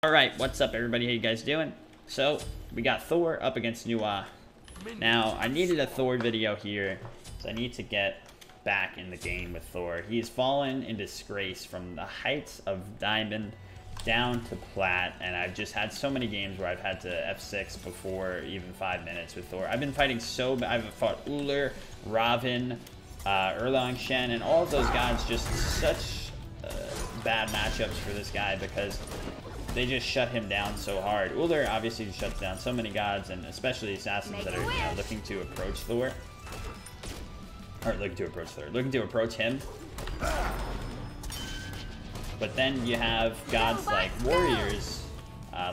Alright, what's up everybody? How you guys doing? So, we got Thor up against Nua. Now, I needed a Thor video here, so I need to get back in the game with Thor. He's fallen in disgrace from the heights of Diamond down to Plat, and I've just had so many games where I've had to F6 before even 5 minutes with Thor. I've been fighting so bad. I've fought Uller, Raven, Erlang Shen, and all of those guys, just such bad matchups for this guy because they just shut him down so hard. Uller obviously shuts down so many gods, and especially assassins that are looking to approach Thor. Or looking to approach Thor. Looking to approach him. But then you have gods like warriors,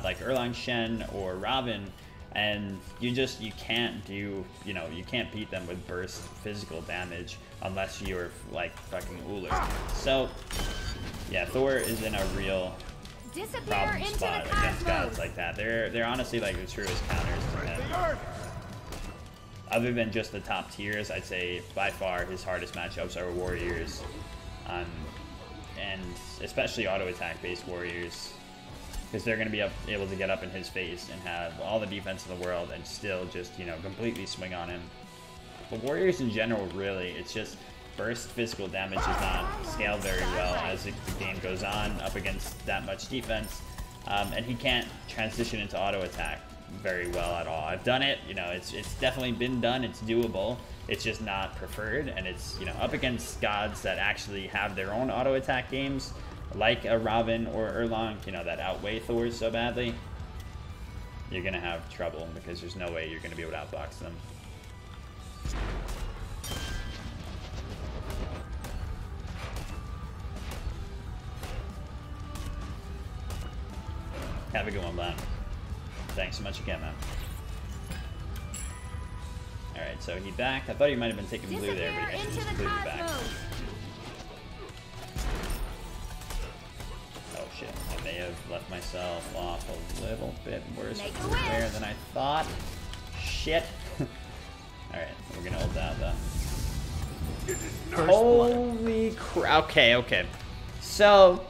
like Erlang Shen or Raven, and you can't do, you can't beat them with burst physical damage unless you're like fucking Uller. So, yeah, Thor is in a real problem spot against gods like that. They're honestly like the truest counters to him. Other than just the top tiers, I'd say by far his hardest matchups are warriors, and especially auto attack based warriors, because they're going to be able to get up in his face and have all the defense in the world and still just completely swing on him. But warriors in general, really, it's just burst physical damage does not scale very well as the game goes on up against that much defense, and he can't transition into auto attack very well at all. I've done it, it's definitely been done, it's doable, it's just not preferred, and it's up against gods that actually have their own auto attack games like a Raven or Erlang, that outweigh Thor so badly. You're gonna have trouble because there's no way you're gonna be able to outbox them. Have a good one, Blan. Thanks so much again, man. Alright, so he backed. I thought he might have been taking blue there, but he actually just completely back. Oh shit, I may have left myself off a little bit worse there than I thought. Shit. Alright, we're gonna hold that though. Holy crap. Okay. So,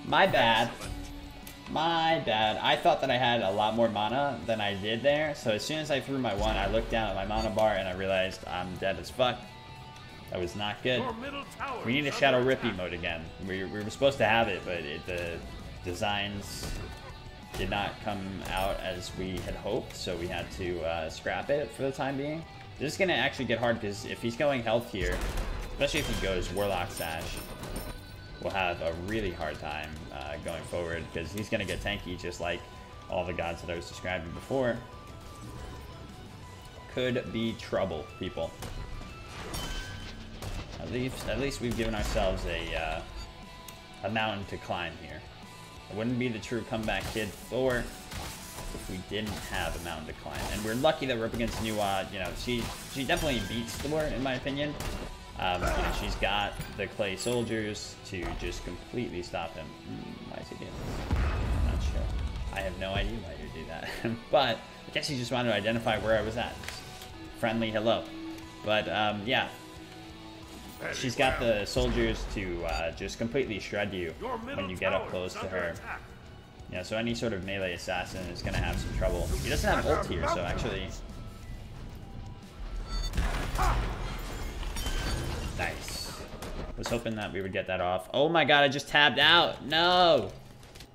my bad. My bad. I thought that I had a lot more mana than I did there. So as soon as I threw my one, I looked down at my mana bar and I realized I'm dead as fuck. That was not good. We need a Shadow Rip emote again. We were supposed to have it, but the designs did not come out as we had hoped. So we had to scrap it for the time being. This is going to actually get hard because if he's going health here, especially if he goes Warlock Sash, we'll have a really hard time going forward because he's going to get tanky just like all the gods that I was describing before. Could be trouble, people. At least we've given ourselves a mountain to climb here. It wouldn't be the true comeback kid Thor if we didn't have a mountain to climb. And we're lucky that we're up against Nua. She definitely beats Thor in my opinion. She's got the clay soldiers to just completely stop him. Why is he doing this? I'm not sure. I have no idea why you do that. But I guess he just wanted to identify where I was at. Friendly hello. But yeah, she's got the soldiers to just completely shred you when you get up close to her. So any sort of melee assassin is going to have some trouble. He doesn't have ult here, so actually... Nice. Was hoping that we would get that off. Oh my god, I just tabbed out. No!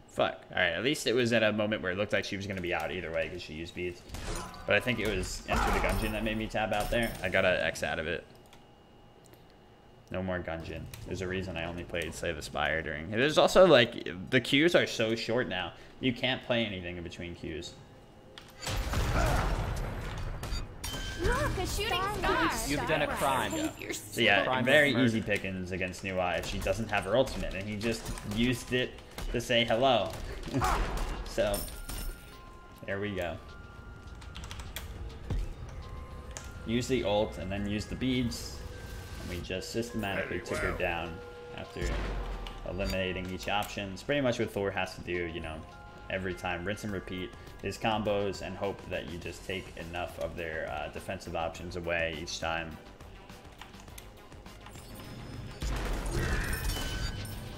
Fuck. Alright, at least it was at a moment where it looked like she was going to be out either way because she used beads. But I think it was Enter the Gungeon that made me tab out there. I got an X out of it. No more Gungeon. There's a reason I only played Slay the Spire during... There's also, like, the queues are so short now. You can't play anything in between queues. Look, a shooting star. You've done a crime. So yeah, very easy pickings against Nua if she doesn't have her ultimate, and he just used it to say hello. So, there we go. Use the ult, and then use the beads, and we just systematically took her down after eliminating each option. It's pretty much what Thor has to do, every time. Rinse and repeat his combos and hope that you just take enough of their defensive options away each time.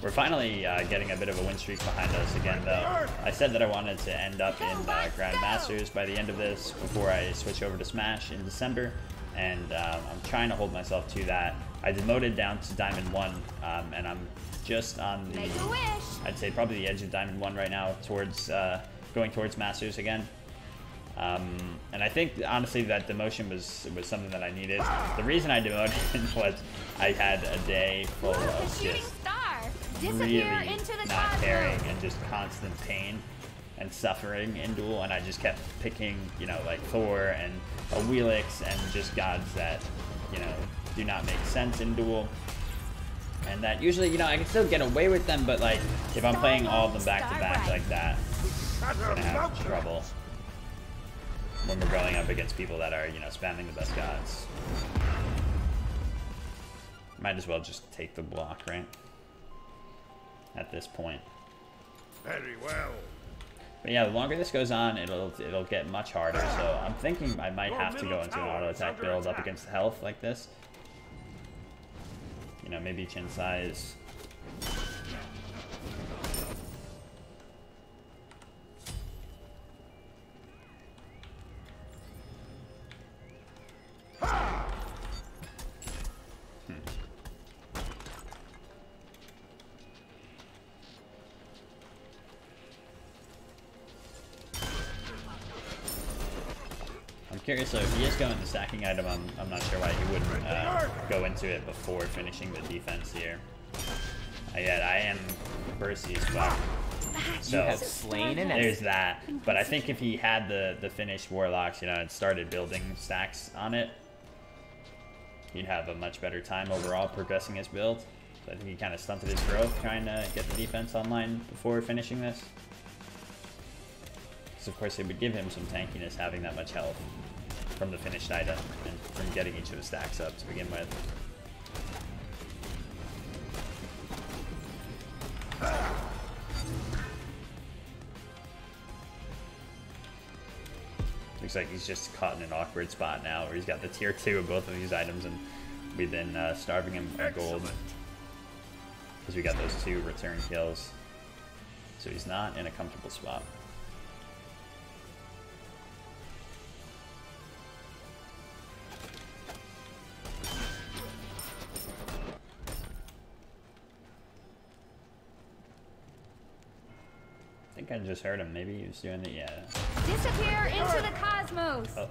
We're finally getting a bit of a win streak behind us again, though. I said that I wanted to end up in Grandmasters by the end of this before I switch over to Smash in December, and I'm trying to hold myself to that. I demoted down to Diamond 1, and I'm just on the, I'd say probably the edge of Diamond 1 right now, towards going towards Masters again. And I think, honestly, that demotion was something that I needed. The reason I demoted was I had a day full of just really not caring and just constant pain and suffering in duel, and I just kept picking, you know, like Thor and a Wheelix and just gods that, you know, do not make sense in duel. And that usually, you know, I can still get away with them, but like, if I'm playing all of them back to back like that, I'm gonna have trouble when we're going up against people that are, you know, spamming the best gods. Might as well just take the block, right? At this point. Very well. But yeah, the longer this goes on, it'll get much harder. So I'm thinking I might have to go into an auto attack build up against health like this. You know, maybe chin size. Curious, so if he is going to stacking item, I'm not sure why he wouldn't go into it before finishing the defense here. Yet I am bursty as fuck. So you have slain an there's that. But I think if he had the finished Warlocks, you know, and started building stacks on it, he'd have a much better time overall progressing his build. So I think he kind of stunted his growth trying to get the defense online before finishing this. Because of course it would give him some tankiness having that much health from the finished item and from getting each of the stacks up to begin with. Looks like he's just caught in an awkward spot now where he's got the tier 2 of both of these items, and we've been starving him for gold because we got those 2 return kills. So he's not in a comfortable spot. I think I just heard him. Maybe he was doing it. Yeah. Disappear into the cosmos. Oh,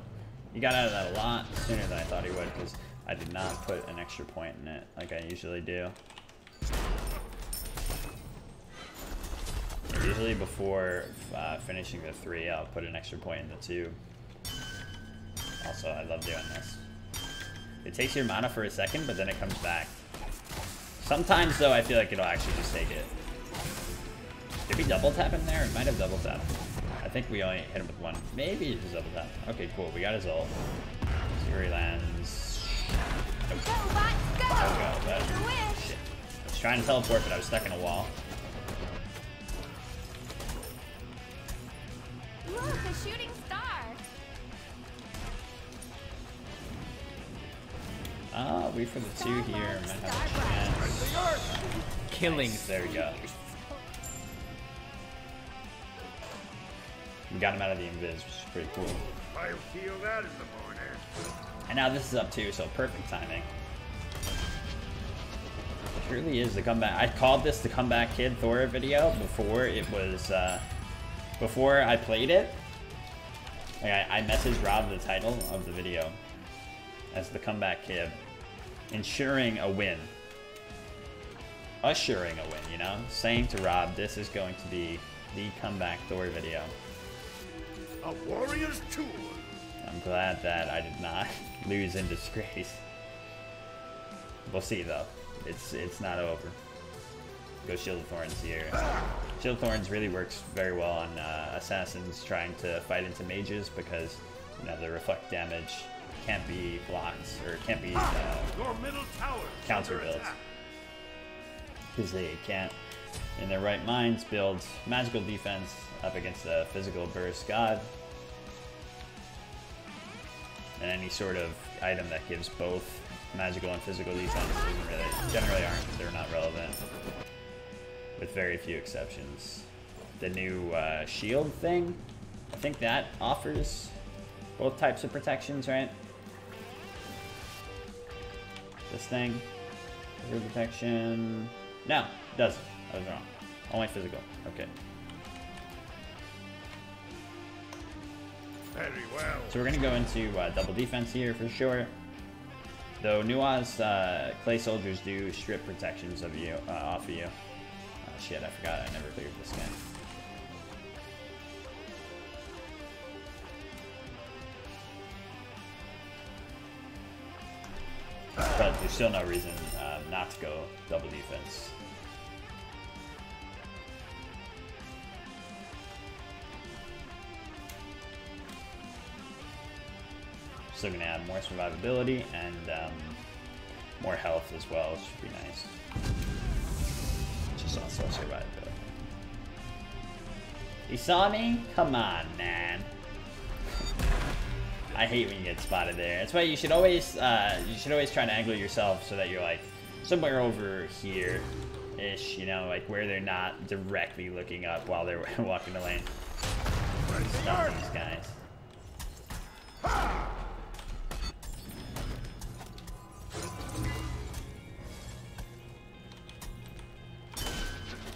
he got out of that a lot sooner than I thought he would because I did not put an extra point in it like I usually do. Usually before finishing the 3, I'll put an extra point in the 2. Also, I love doing this. It takes your mana for a second, but then it comes back. Sometimes, though, I feel like it'll actually just take it. Did we double tap him there? It might have double tapped. I think we only hit him with 1. Maybe it just double tap. Okay, cool. We got his ult. See where he lands. Go, bot, go! Go, but shit. I was trying to teleport, but I was stuck in a wall. Look, a shooting star! Wait for the 2 here. Might have a chance. Killing. Nice. There we go. We got him out of the invis, which is pretty cool. I'll feel that in the morning. And now this is up too, so perfect timing. It really is the comeback. I called this the Comeback Kid Thor video before it was, before I played it. Like I messaged Rob the title of the video as the Comeback Kid, ensuring a win. Assuring a win, you know? Saying to Rob, this is going to be the Comeback Thor video. A warrior's tool. I'm glad that I did not lose in disgrace. We'll see though. It's not over. Go Shield of Thorns here. Shield of Thorns really works very well on assassins trying to fight into mages because, you know, the reflect damage can't be blocked or can't be Your middle tower counter built because they can't in their right minds build magical defense up against a physical burst god. And any sort of item that gives both magical and physical defense isn't really, generally aren't, they're not relevant. with very few exceptions. The new shield thing, I think that offers both types of protections, right? This thing, physical protection. No, it doesn't. I was wrong. Only physical. Okay. Very well. So we're gonna go into double defense here for sure. Though Nua's clay soldiers do strip protections of you off of you. Shit, I forgot I never cleared this guy. But there's still no reason not to go double defense. Still gonna add more survivability and more health as well, which should be nice. Just also survivability. You saw me? Come on, man. I hate when you get spotted there. That's why you should always try to angle yourself so that you're like somewhere over here-ish, you know, like where they're not directly looking up while they're walking the lane. Stop these guys.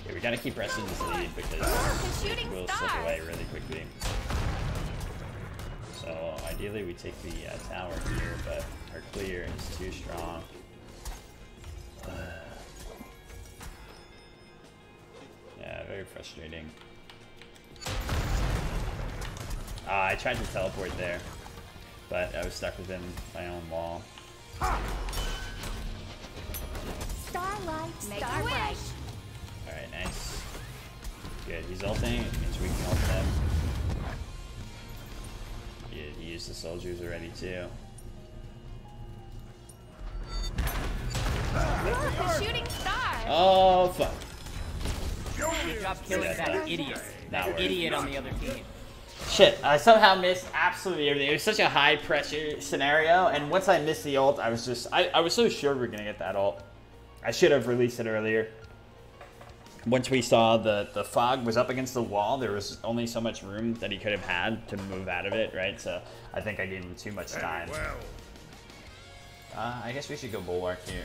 Yeah, we gotta keep pressing this lead because it will slip away really quickly. So ideally we take the tower here, but our clear is too strong. Yeah, very frustrating. I tried to teleport there, but I was stuck within my own wall. Starlight, make a wish. Alright, nice. Good, he's ulting, it means we can ult him. He used the soldiers already too. Look, a shooting star. Oh, fuck. Good job killing that idiot. That idiot on the other team. Shit, I somehow missed absolutely everything. It was such a high pressure scenario, and once I missed the ult, I was just, I was so sure we were gonna get that ult. I should have released it earlier. Once we saw the fog was up against the wall, there was only so much room that he could have had to move out of it, right? So I think I gave him too much time. I guess we should go Bulwark here.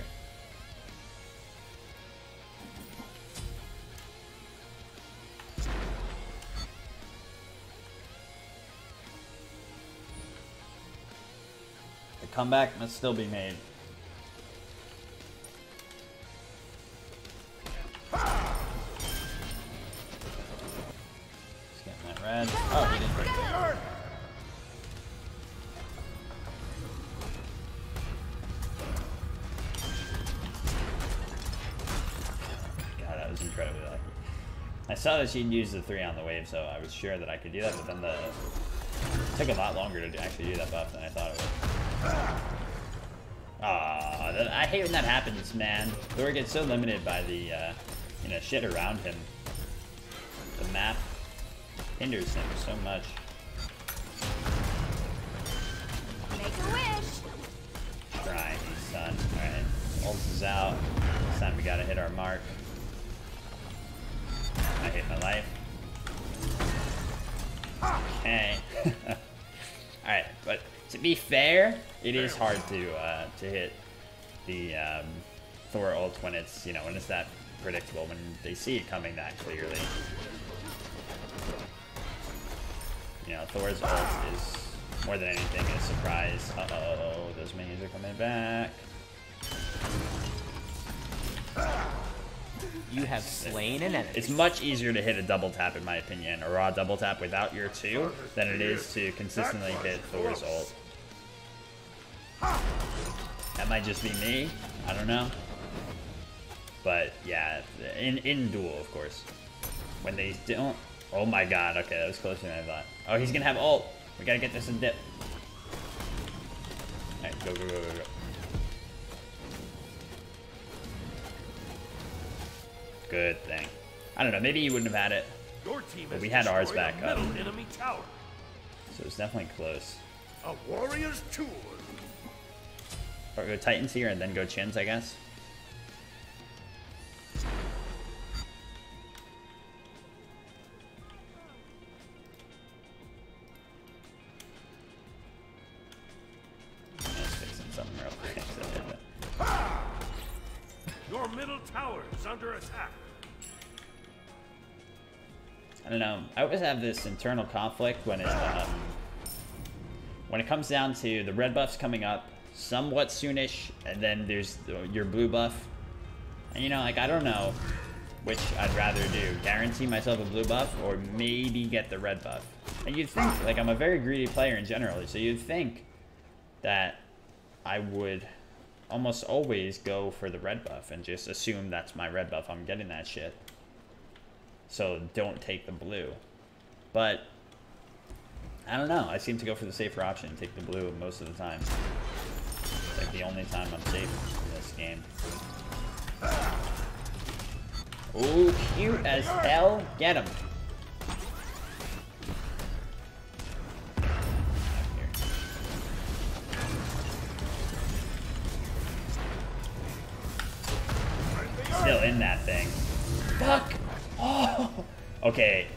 The comeback must still be made. Red. Oh, he didn't break it. God, that was incredibly lucky. I saw that she'd use the 3 on the wave, so I was sure that I could do that, but then it took a lot longer to actually do that buff than I thought it would. I hate when that happens, man. Thor gets so limited by the shit around him. The map hinders him so much. Make a wish. Try me, son. Alright. Ult is out. This time we gotta hit our mark. I hit my life. Okay. Alright, but to be fair, it is hard to hit the Thor ult when it's, when it's that predictable, when they see it coming that clearly. Thor's ult is more than anything a surprise. Uh-oh, those minions are coming back. You have slain an enemy. It's much easier to hit a double tap, in my opinion, a raw double tap without your 2, than it is to consistently hit Thor's ult. That might just be me. I don't know. But yeah, in duel, of course. When they don't. Oh my god, okay, that was closer than I thought. Oh, he's gonna have ult. We gotta get this in dip. Alright, go, go, go, go, go. Good thing. I don't know, maybe you wouldn't have had it. But we had ours back up. Enemy tower. So it's definitely close. A warrior's tool. Or go Titans here and then go Chins, I guess. tower is under attack. I don't know. I always have this internal conflict when it comes down to the red buffs coming up somewhat soonish, and then there's your blue buff. And you know, like, I don't know which I'd rather do. Guarantee myself a blue buff or maybe get the red buff. And you'd think, like, I'm a very greedy player in general, so you'd think that I would almost always go for the red buff and just assume that's my red buff. I'm getting that shit. So don't take the blue. But I don't know. I seem to go for the safer option and take the blue most of the time. It's like the only time I'm safe in this game. Ooh, cute as hell. Get him. Still in that thing. Fuck. Oh. Okay.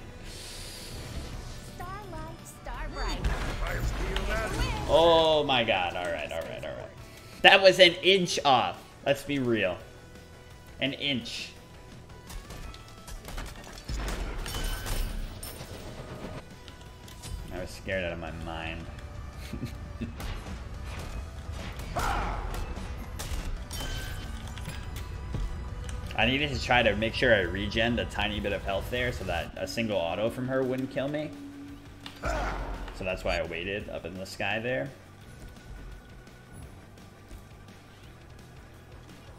Starlight, star bright. Oh my god. Alright, alright, alright. That was an inch off. Let's be real. An inch. I was scared out of my mind. I needed to try to make sure I regen a tiny bit of health there so that a single auto from her wouldn't kill me. So that's why I waited up in the sky there.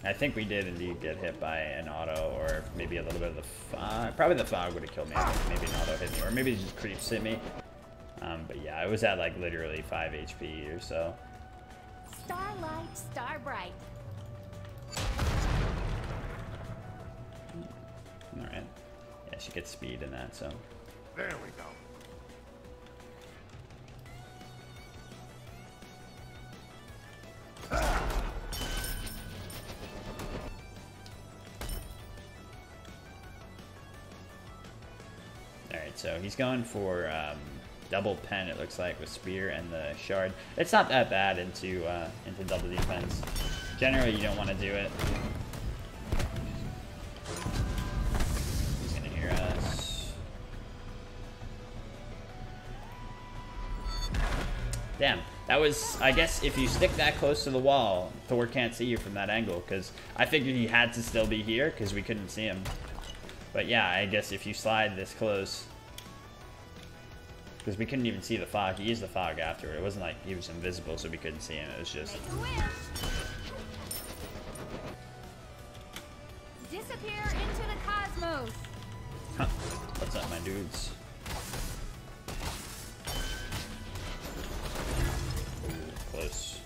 I think we did indeed get hit by an auto, or maybe a little bit of the fog. Probably the fog would have killed me. I think maybe an auto hit me, or maybe it just creeps hit me. But yeah, I was at like literally 5 HP or so. Starlight, star bright. Alright. Yeah, she gets speed in that, so. There we go. Alright, so he's going for double pen, it looks like, with spear and the shard. It's not that bad into double defense. Generally, you don't want to do it. He's gonna hear us. Damn, that was, I guess, if you stick that close to the wall, Thor can't see you from that angle, because I figured he had to still be here, because we couldn't see him. But yeah, I guess if you slide this close, because we couldn't even see the fog. He used the fog afterward. It wasn't like he was invisible, so we couldn't see him. It was just... Make a wish. Disappear into the cosmos. Huh. What's up, my dudes? Ooh, close.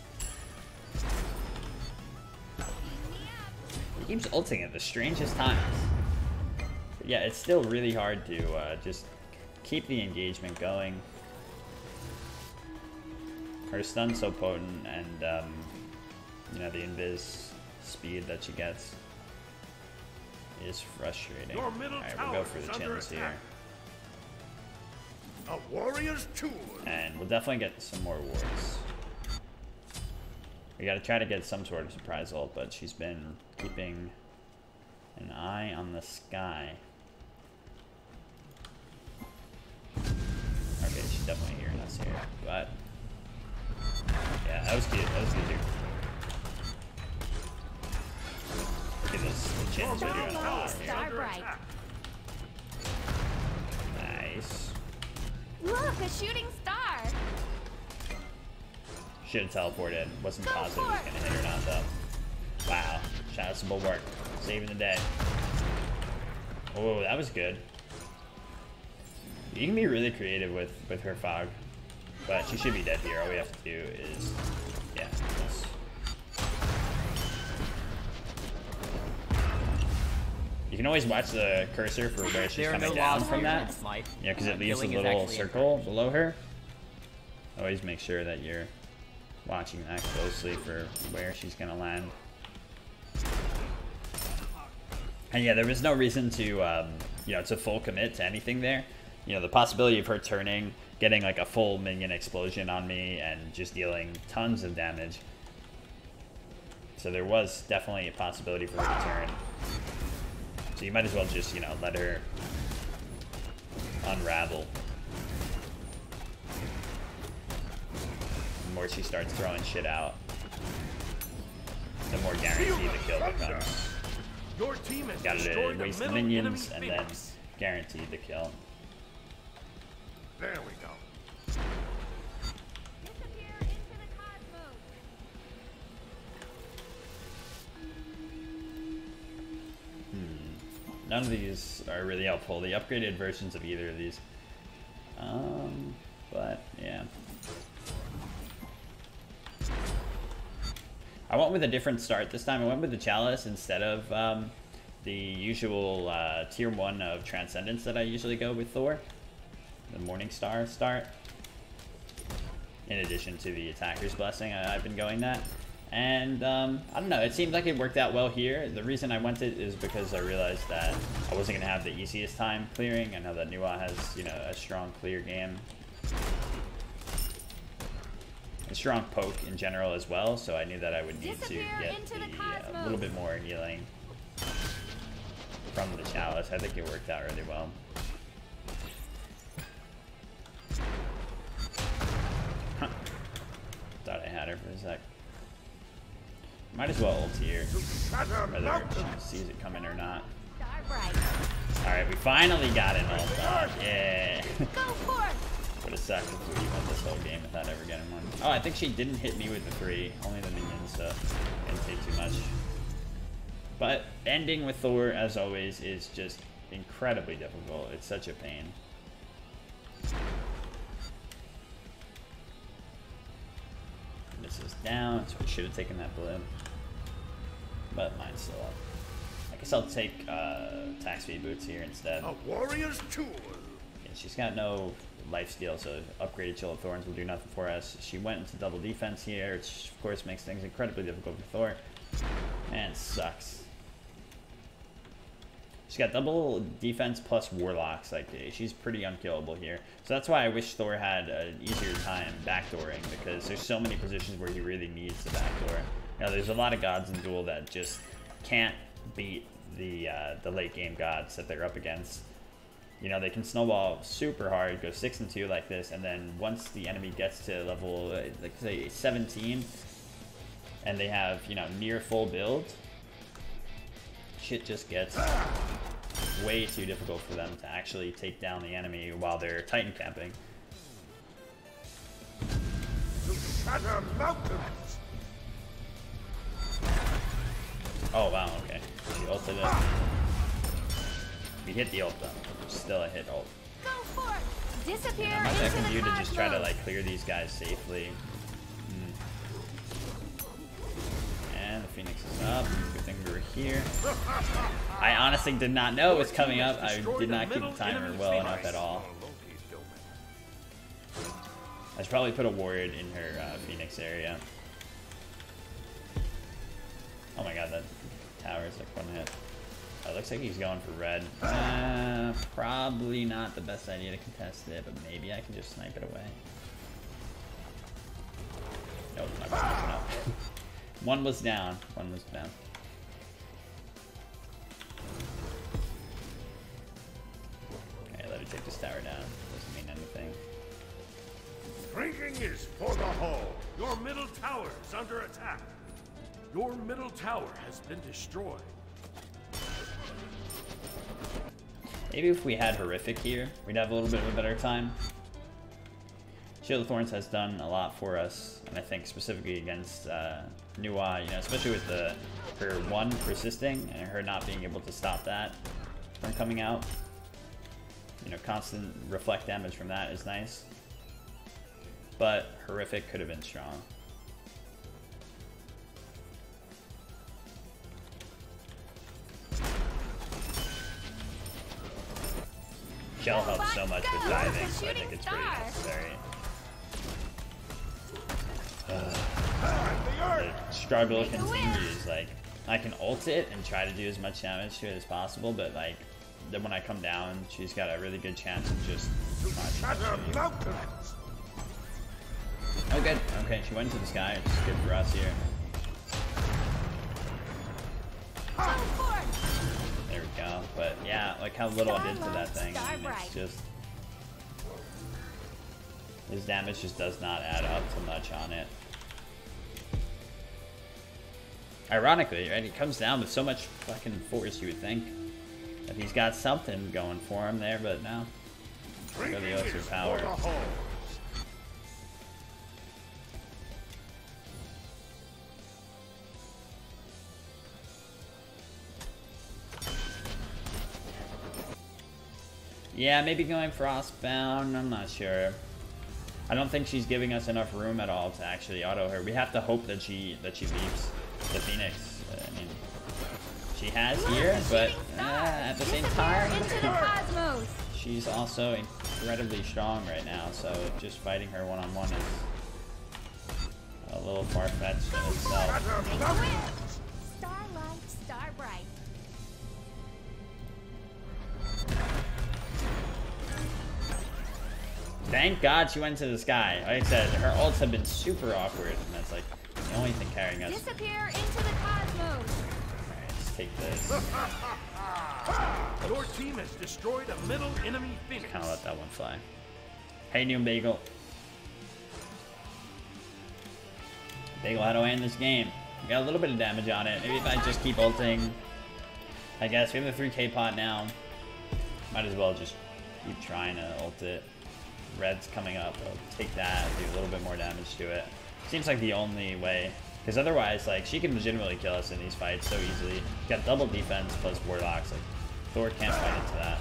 He keeps ulting at the strangest times. But yeah, it's still really hard to just keep the engagement going. Her stun's so potent, and you know, the invis speed that she gets is frustrating. Alright, we'll go for the chins here. A warrior's tool. And we'll definitely get some more wards. We gotta try to get some sort of surprise ult, but she's been keeping an eye on the sky. Okay, she's definitely hearing us here, but yeah, that was good. That was good, dude. Look at this, the chins are doing a lot Star bright. Nice. Look, a shooting star. Should have teleported. Wasn't positive he was gonna hit or not though. Wow. Shout out to Bulwark. Saving the day. Oh, that was good. You can be really creative with her fog. But she should be dead here. All we have to do is, yeah, this. You can always watch the cursor for where she's coming down from that. Yeah, because it leaves a little circle below her. Always make sure that you're watching that closely for where she's gonna land. And yeah, there was no reason to, you know, to full commit to anything there. You know, the possibility of her turning, getting like a full minion explosion on me, and just dealing tons of damage. So there was definitely a possibility for her to turn. So you might as well just, you know, let her unravel. The more she starts throwing shit out, the more guaranteed the kill becomes. Your team has Gotta destroyed the waste the middle minions enemy and then Phoenix. guaranteed the kill. There we go. Disappear into the cosmos. None of these are really helpful. The upgraded versions of either of these. But yeah. I went with a different start this time. I went with the Chalice instead of the usual tier 1 of Transcendence that I usually go with Thor. The Morning Star start. In addition to the Attacker's Blessing, I've been going that. And I don't know, it seemed like it worked out well here. The reason I went it is because I realized that I wasn't going to have the easiest time clearing. I know that Nuwa has, you know, a strong clear game. A strong poke in general as well, so I knew that I would need to get a little bit more healing from the Chalice. I think it worked out really well. Huh. Thought I had her for a sec. Might as well ult here, whether she sees it coming or not. Alright, we finally got an ult off. Yeah. Would have sucked if we won this whole game without ever getting one. Oh, I think she didn't hit me with the 3, only the minions, so didn't take too much. But ending with Thor, as always, is just incredibly difficult. It's such a pain. This is down, so we should have taken that blue. But mine's still up. I guess I'll take attack speed boots here instead. A warrior's tool. Yeah, she's got no lifesteal, so upgraded Chill of Thorns will do nothing for us. She went into double defense here, which of course makes things incredibly difficult for Thor. Man, sucks. She's got double defense plus warlocks. Like, she's pretty unkillable here. So that's why I wish Thor had an easier time backdooring, because there's so many positions where he really needs to backdoor. You know, there's a lot of gods in Duel that just can't beat the late game gods that they're up against. You know, they can snowball super hard, go 6 and 2 like this, and then once the enemy gets to level, like say 17, and they have, you know, near full build, shit just gets way too difficult for them to actually take down the enemy while they're Titan camping. Oh wow, okay. She ulted it. We hit the ult though. Still a hit ult. Go for it. Disappear I'm not that confused to just try to like clear these guys safely. And the Phoenix is up. Good thing we were here. I honestly did not know it was coming up. I did not keep the timer well enough at all. I should probably put a ward in her Phoenix area. Oh my god, that tower is like one hit. It looks like he's going for red. Probably not the best idea to contest it, but maybe I can just snipe it away. Nope, not gonna listen up. One was down. One was down. Okay, let me take this tower down. Doesn't mean anything. Drinking is for the hull. Your middle tower is under attack. Your middle tower has been destroyed. Maybe if we had Horrific here, we'd have a little bit of a better time. Shield of Thorns has done a lot for us, and I think specifically against Nuwa, you know, especially with her 1 persisting and her not being able to stop that from coming out. You know, constant reflect damage from that is nice. But Horrific could have been strong. Shell helps so much with diving, so I think it's pretty necessary. The struggle continues. Like, I can ult it and try to do as much damage to it as possible, but like, then when I come down, she's got a really good chance of just oh good, okay, she went into the sky, which is good for us here. There we go. But yeah, like how little I did to that thing. I mean, it's just his damage just does not add up to much on it. Ironically, right? He comes down with so much fucking force, you would think that he's got something going for him there, but no. Really overpowered. Yeah, maybe going Frostbound, I'm not sure. I don't think she's giving us enough room at all to actually auto her. We have to hope that she leaves the Phoenix. I mean, she has here, but at the same time, she's also incredibly strong right now, so just fighting her one-on-one is a little far-fetched in itself. Starlight, star bright. Thank God she went to the sky. Like I said, her ults have been super awkward, and that's like the only thing carrying us. Disappear into the cosmos. Alright, let's take this. Your team has destroyed a middle enemy Phoenix. Kind of let that one fly. Hey, new Bagel. Bagel, how do I end this game? We got a little bit of damage on it. Maybe if I just keep ulting. I guess we have the 3k pot now. Might as well just keep trying to ult it. Red's coming up. I'll take that, do a little bit more damage to it. Seems like the only way. Because otherwise, like, she can legitimately kill us in these fights so easily. Got double defense plus Warlocks. Like, Thor can't fight into that.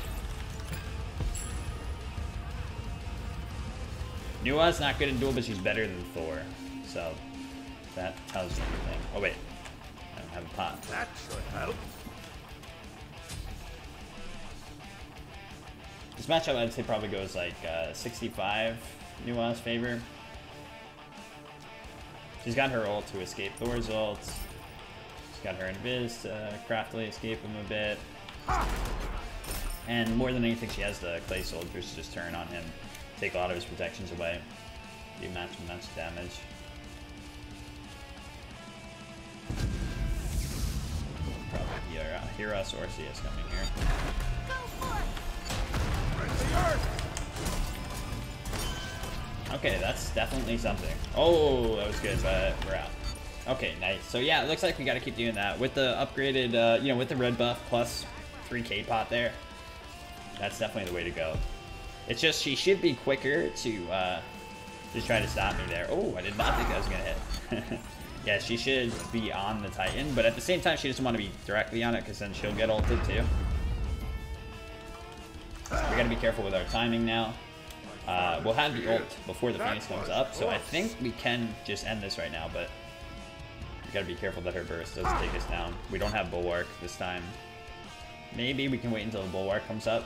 Nua's not good in duel, but she's better than Thor. So, that tells you everything. Oh, wait. I don't have a pot. That should help. This matchup, I'd say, probably goes like 65 Nua's favor. She's got her ult to escape Thor's ult. She's got her invis to craftily escape him a bit. And more than anything, she has the Clay Soldiers to just turn on him, take a lot of his protections away, do match damage. Probably hear us or see us coming here. Okay, that's definitely something. Oh, that was good, but we're out. Okay, nice. So yeah, it looks like we got to keep doing that with the upgraded, you know, with the red buff plus 3k pot there. That's definitely the way to go. It's just she should be quicker to try to stop me there. Oh, I did not think that was gonna hit. Yeah, she should be on the Titan, but at the same time, she doesn't want to be directly on it because then she'll get ulted too. We gotta be careful with our timing now. We'll have the ult before the Phoenix comes up, so I think we can just end this right now, but we gotta be careful that her burst doesn't take us down. We don't have Bulwark this time. Maybe we can wait until the Bulwark comes up.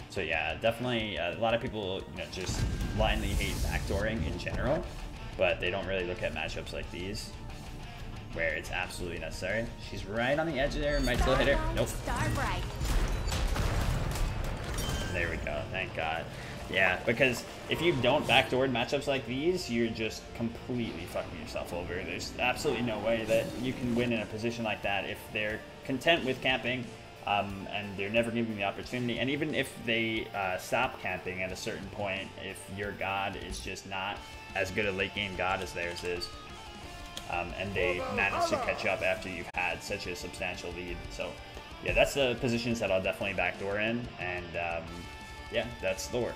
So yeah, definitely a lot of people, you know, just blindly hate backdooring in general, but they don't really look at matchups like these where it's absolutely necessary. She's right on the edge there, might still hit her. Nope. There we go, thank God. Yeah, because if you don't backdoor matchups like these, you're just completely fucking yourself over. There's absolutely no way that you can win in a position like that if they're content with camping. And they're never given the opportunity. And even if they stop camping at a certain point, if your god is just not as good a late game god as theirs is, and they manage to catch up after you've had such a substantial lead. So yeah, that's the positions that I'll definitely backdoor in. And yeah, that's Thor.